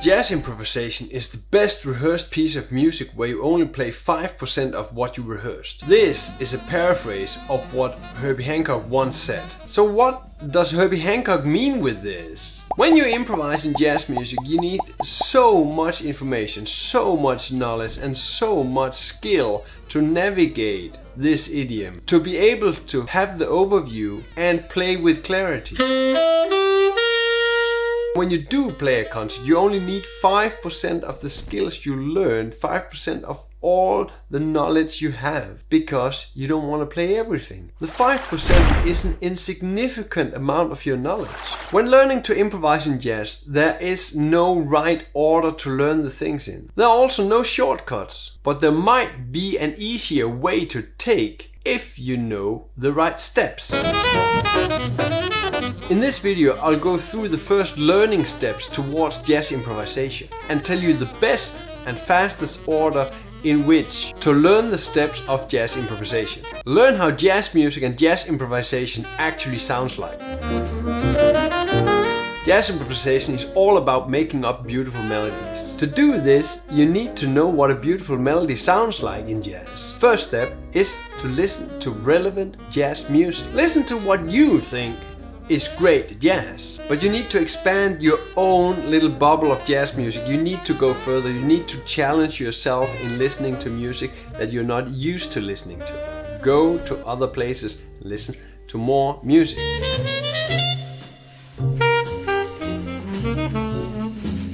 Jazz improvisation is the best rehearsed piece of music where you only play 5% of what you rehearsed. This is a paraphrase of what Herbie Hancock once said. So what does Herbie Hancock mean with this? When you improvise in jazz music, you need so much information, so much knowledge and so much skill to navigate this idiom, to be able to have the overview and play with clarity. When you do play a concert, you only need 5% of the skills you learned, 5% of all the knowledge you have, because you don't want to play everything. The 5% is an insignificant amount of your knowledge. When learning to improvise in jazz, there is no right order to learn the things in. There are also no shortcuts, but there might be an easier way to take if you know the right steps. In this video, I'll go through the first learning steps towards jazz improvisation and tell you the best and fastest order in which to learn the steps of jazz improvisation. Learn how jazz music and jazz improvisation actually sounds like. Jazz improvisation is all about making up beautiful melodies. To do this, you need to know what a beautiful melody sounds like in jazz. First step is to listen to relevant jazz music. Listen to what you think is great jazz, but you need to expand your own little bubble of jazz music. You need to go further. You need to challenge yourself in listening to music that you're not used to listening to. Go to other places, listen to more music.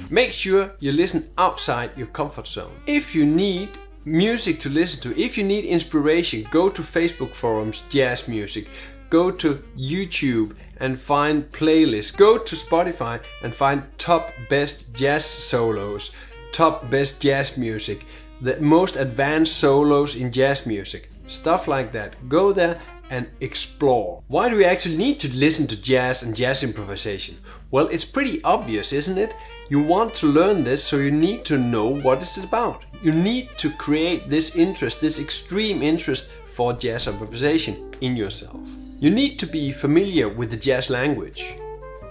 Make sure you listen outside your comfort zone. If you need music to listen to, if you need inspiration, go to Facebook forums, jazz music. Go to YouTube and find playlists. Go to Spotify and find top best jazz solos, top best jazz music, the most advanced solos in jazz music, stuff like that. Go there and explore. Why do we actually need to listen to jazz and jazz improvisation? Well, it's pretty obvious, isn't it? You want to learn this, so you need to know what this is about. You need to create this interest, this extreme interest for jazz improvisation in yourself. You need to be familiar with the jazz language.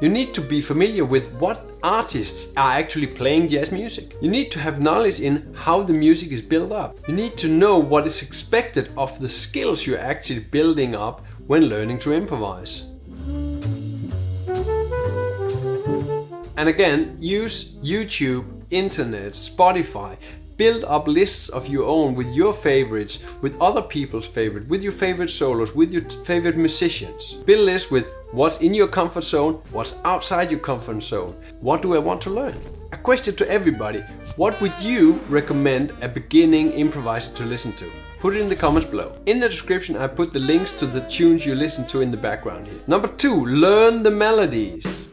You need to be familiar with what artists are actually playing jazz music. You need to have knowledge in how the music is built up. You need to know what is expected of the skills you're actually building up when learning to improvise. And again, use YouTube, internet, Spotify. Build up lists of your own with your favorites, with other people's favorites, with your favorite solos, with your favorite musicians. Build a list with what's in your comfort zone, what's outside your comfort zone. What do I want to learn? A question to everybody. What would you recommend a beginning improviser to listen to? Put it in the comments below. In the description I put the links to the tunes you listen to in the background here. Number 2, learn the melodies.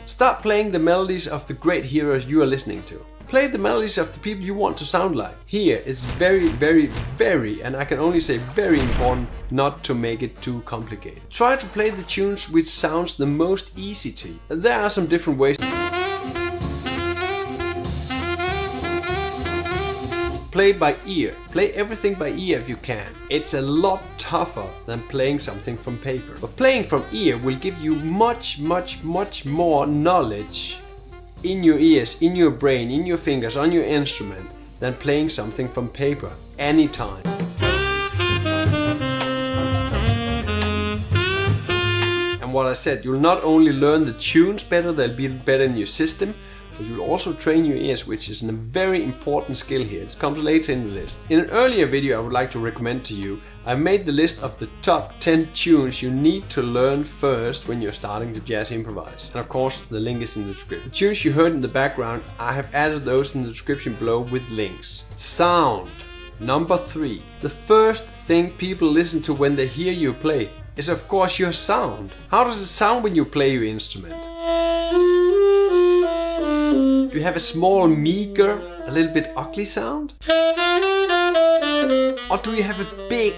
Start playing the melodies of the great heroes you are listening to. Play the melodies of the people you want to sound like. Here it's very, and I can only say very important not to make it too complicated. Try to play the tunes which sounds the most easy to you. There are some different ways. Play by ear. Play everything by ear if you can. It's a lot tougher than playing something from paper. But playing from ear will give you much more knowledge in your ears, in your brain, in your fingers, on your instrument than playing something from paper anytime. And what I said, you'll not only learn the tunes better, they'll be better in your system, but you'll also train your ears, which is a very important skill here. It comes later in the list. In an earlier video I would like to recommend to you, I made the list of the top 10 tunes you need to learn first when you're starting to jazz improvise. And of course, the link is in the description. The tunes you heard in the background, I have added those in the description below with links. Sound. Number 3. The first thing people listen to when they hear you play is of course your sound. How does it sound when you play your instrument? Do you have a small, meager, a little bit ugly sound? Or do you have a big,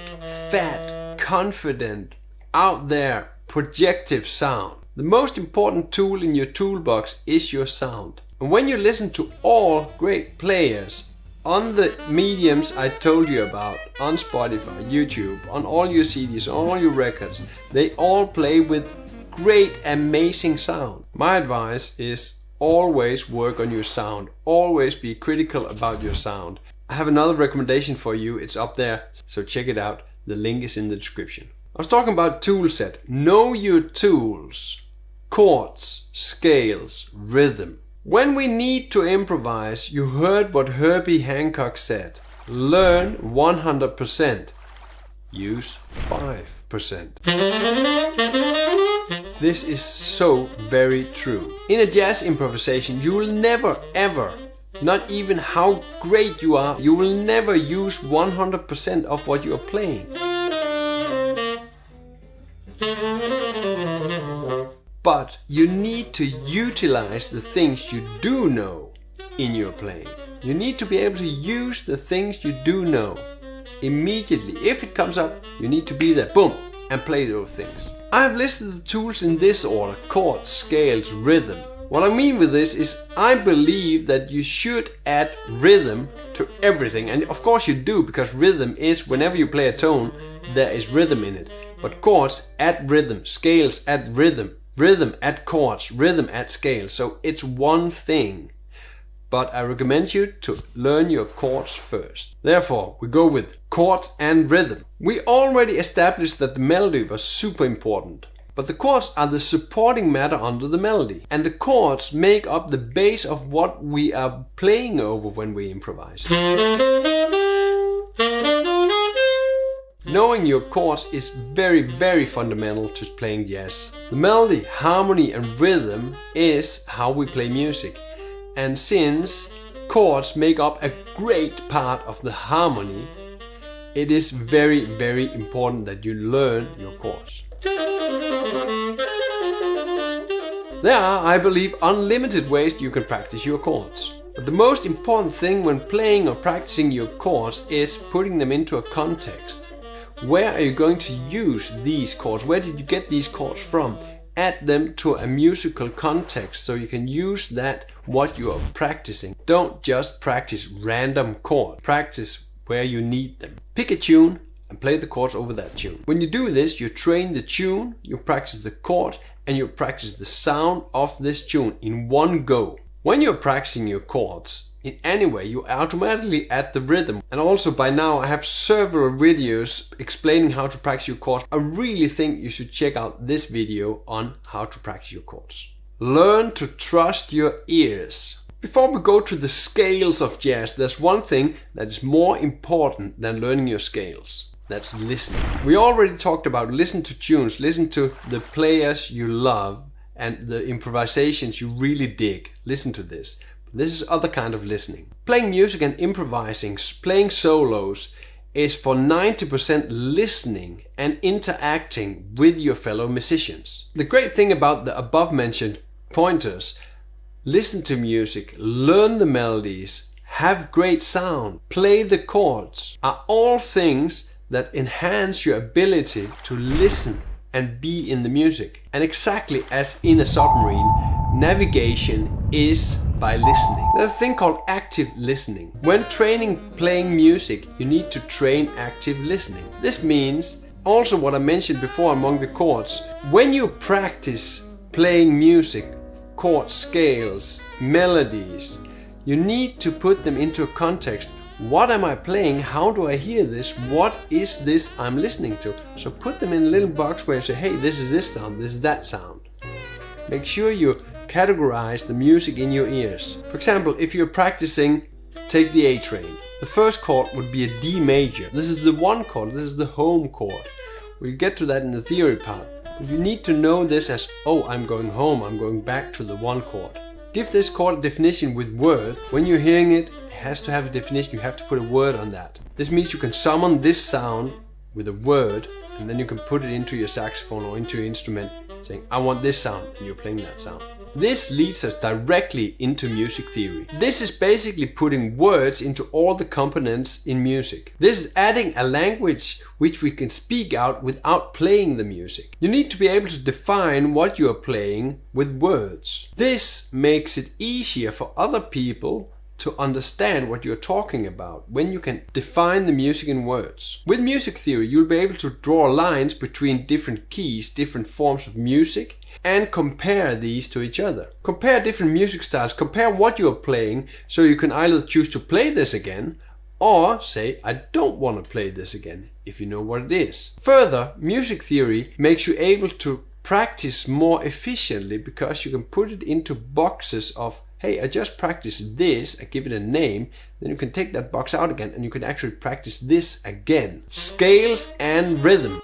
fat, confident, out there, projective sound? The most important tool in your toolbox is your sound. And when you listen to all great players on the mediums I told you about, on Spotify, YouTube, on all your CDs, on all your records, they all play with great, amazing sound. My advice is always work on your sound. Always be critical about your sound. I have another recommendation for you. It's up there, so check it out. The link is in the description. I was talking about tool set. Know your tools. Chords, scales, rhythm. When we need to improvise, you heard what Herbie Hancock said. Learn 100%. Use 5%. This is so very true. In a jazz improvisation, you will never ever, not even how great you are, you will never use 100% of what you are playing. But you need to utilize the things you do know in your playing. You need to be able to use the things you do know immediately. If it comes up, you need to be there, boom, and play those things. I have listed the tools in this order: chords, scales, rhythm. What I mean with this is I believe that you should add rhythm to everything. And of course you do, because rhythm is whenever you play a tone, there is rhythm in it. But chords add rhythm, scales add rhythm, rhythm add chords, rhythm add scales. So it's one thing. But I recommend you to learn your chords first. Therefore, we go with chords and rhythm. We already established that the melody was super important. But the chords are the supporting matter under the melody. And the chords make up the base of what we are playing over when we improvise. Knowing your chords is very, very fundamental to playing jazz. The melody, harmony and rhythm is how we play music. And since chords make up a great part of the harmony, it is very, very important that you learn your chords. There are, I believe, unlimited ways you can practice your chords. But the most important thing when playing or practicing your chords is putting them into a context. Where are you going to use these chords? Where did you get these chords from? Add them to a musical context so you can use that what you are practicing. Don't just practice random chords. Practice where you need them. Pick a tune and play the chords over that tune. When you do this, you train the tune, you practice the chord, and you practice the sound of this tune in one go. When you're practicing your chords in any way, you automatically add the rhythm. And also by now I have several videos explaining how to practice your chords. I really think you should check out this video on how to practice your chords. Learn to trust your ears. Before we go to the scales of jazz, there's one thing that is more important than learning your scales. That's listening. We already talked about listen to tunes, listen to the players you love and the improvisations you really dig. Listen to this. This is other kind of listening. Playing music and improvising, playing solos is for 90% listening and interacting with your fellow musicians. The great thing about the above mentioned pointers: listen to music, learn the melodies, have great sound, play the chords, are all things that enhance your ability to listen and be in the music. And exactly as in a submarine, navigation is by listening. There's a thing called active listening. When training playing music, you need to train active listening. This means also what I mentioned before among the chords. When you practice playing music, chord scales, melodies, you need to put them into a context. What am I playing? How do I hear this? What is this I'm listening to? So put them in a little box where you say, hey, this is this sound, this is that sound. Make sure you categorize the music in your ears. For example, if you're practicing Take the A Train, the first chord would be a D major. This is the one chord, this is the home chord. We'll get to that in the theory part. But you need to know this as, oh, I'm going home, I'm going back to the one chord. Give this chord a definition with word. When you're hearing it, it has to have a definition, you have to put a word on that. This means you can summon this sound with a word, and then you can put it into your saxophone or into your instrument, saying, I want this sound, and you're playing that sound. This leads us directly into music theory. This is basically putting words into all the components in music. This is adding a language which we can speak out without playing the music. You need to be able to define what you are playing with words. This makes it easier for other people to understand what you're talking about, when you can define the music in words. With music theory, you'll be able to draw lines between different keys, different forms of music, and compare these to each other. Compare different music styles, compare what you're playing, so you can either choose to play this again, or say, I don't want to play this again, if you know what it is. Further, music theory makes you able to practice more efficiently, because you can put it into boxes of, hey, I just practiced this, I give it a name, then you can take that box out again and you can actually practice this again. Scales and rhythm.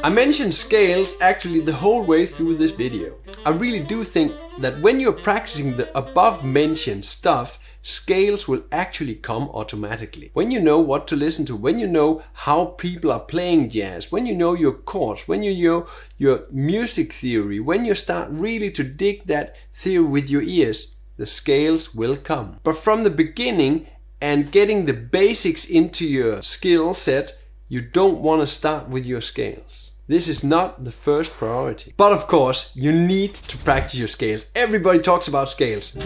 I mentioned scales actually the whole way through this video. I really do think that when you're practicing the above mentioned stuff, scales will actually come automatically. When you know what to listen to, when you know how people are playing jazz, when you know your chords, when you know your music theory, when you start really to dig that theory with your ears, the scales will come. But from the beginning and getting the basics into your skill set, you don't want to start with your scales. This is not the first priority. But of course, you need to practice your scales. Everybody talks about scales.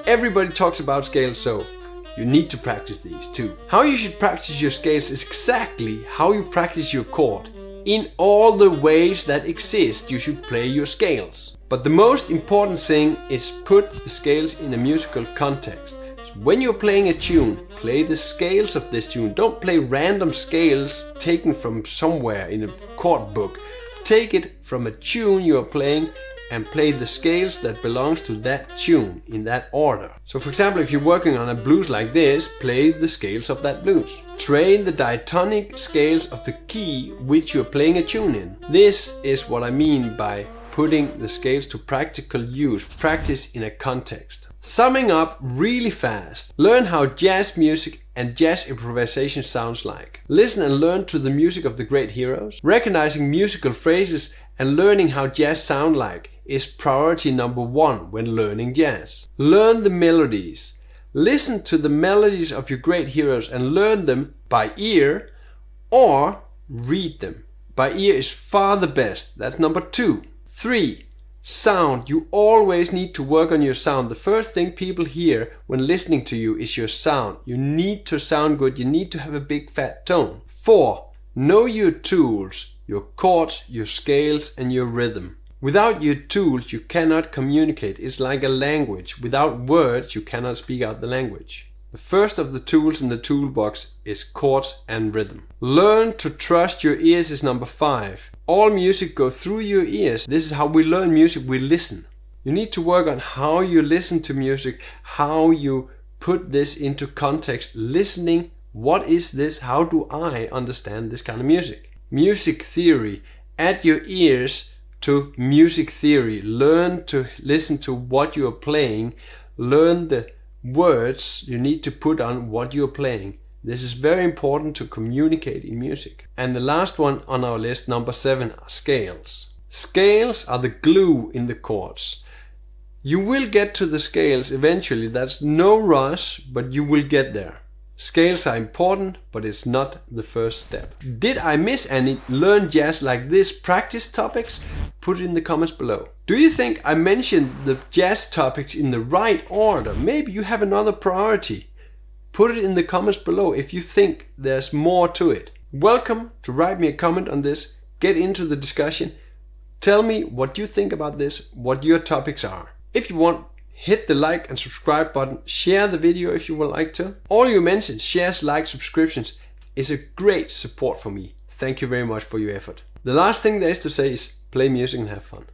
Everybody talks about scales, so you need to practice these too. How you should practice your scales is exactly how you practice your chord. In all the ways that exist, you should play your scales. But the most important thing is put the scales in a musical context. So when you're playing a tune, play the scales of this tune. Don't play random scales taken from somewhere in a chord book. Take it from a tune you're playing and play the scales that belongs to that tune in that order. So for example, if you're working on a blues like this, play the scales of that blues. Train the diatonic scales of the key which you're playing a tune in. This is what I mean by putting the scales to practical use, practice in a context. Summing up really fast, learn how jazz music and jazz improvisation sounds like. Listen and learn to the music of the great heroes. Recognizing musical phrases and learning how jazz sound like is priority number 1 when learning jazz. Learn the melodies. Listen to the melodies of your great heroes and learn them by ear or read them. By ear is far the best. That's number 2. 3. Sound. You always need to work on your sound. The first thing people hear when listening to you is your sound. You need to sound good. You need to have a big fat tone. 4. Know your tools, your chords, your scales and your rhythm. Without your tools, you cannot communicate. It's like a language. Without words, you cannot speak out the language. The first of the tools in the toolbox is chords and rhythm. Learn to trust your ears is number 5. All music goes through your ears. This is how we learn music. We listen. You need to work on how you listen to music, how you put this into context. Listening, what is this? How do I understand this kind of music? Music theory. Add your ears to music theory. Learn to listen to what you're playing. Learn the words you need to put on what you're playing. This is very important to communicate in music. And the last one on our list, number 7, are scales. Scales are the glue in the chords. You will get to the scales eventually. That's no rush, but you will get there. Scales are important, but it's not the first step. Did I miss any learn jazz like this practice topics? Put it in the comments below. Do you think I mentioned the jazz topics in the right order? Maybe you have another priority. Put it in the comments below if you think there's more to it. Welcome to write me a comment on this. Get into the discussion. Tell me what you think about this, what your topics are. If you want, hit the like and subscribe button. Share the video if you would like to. All you mentioned, shares, likes, subscriptions, is a great support for me. Thank you very much for your effort. The last thing there is to say is play music and have fun.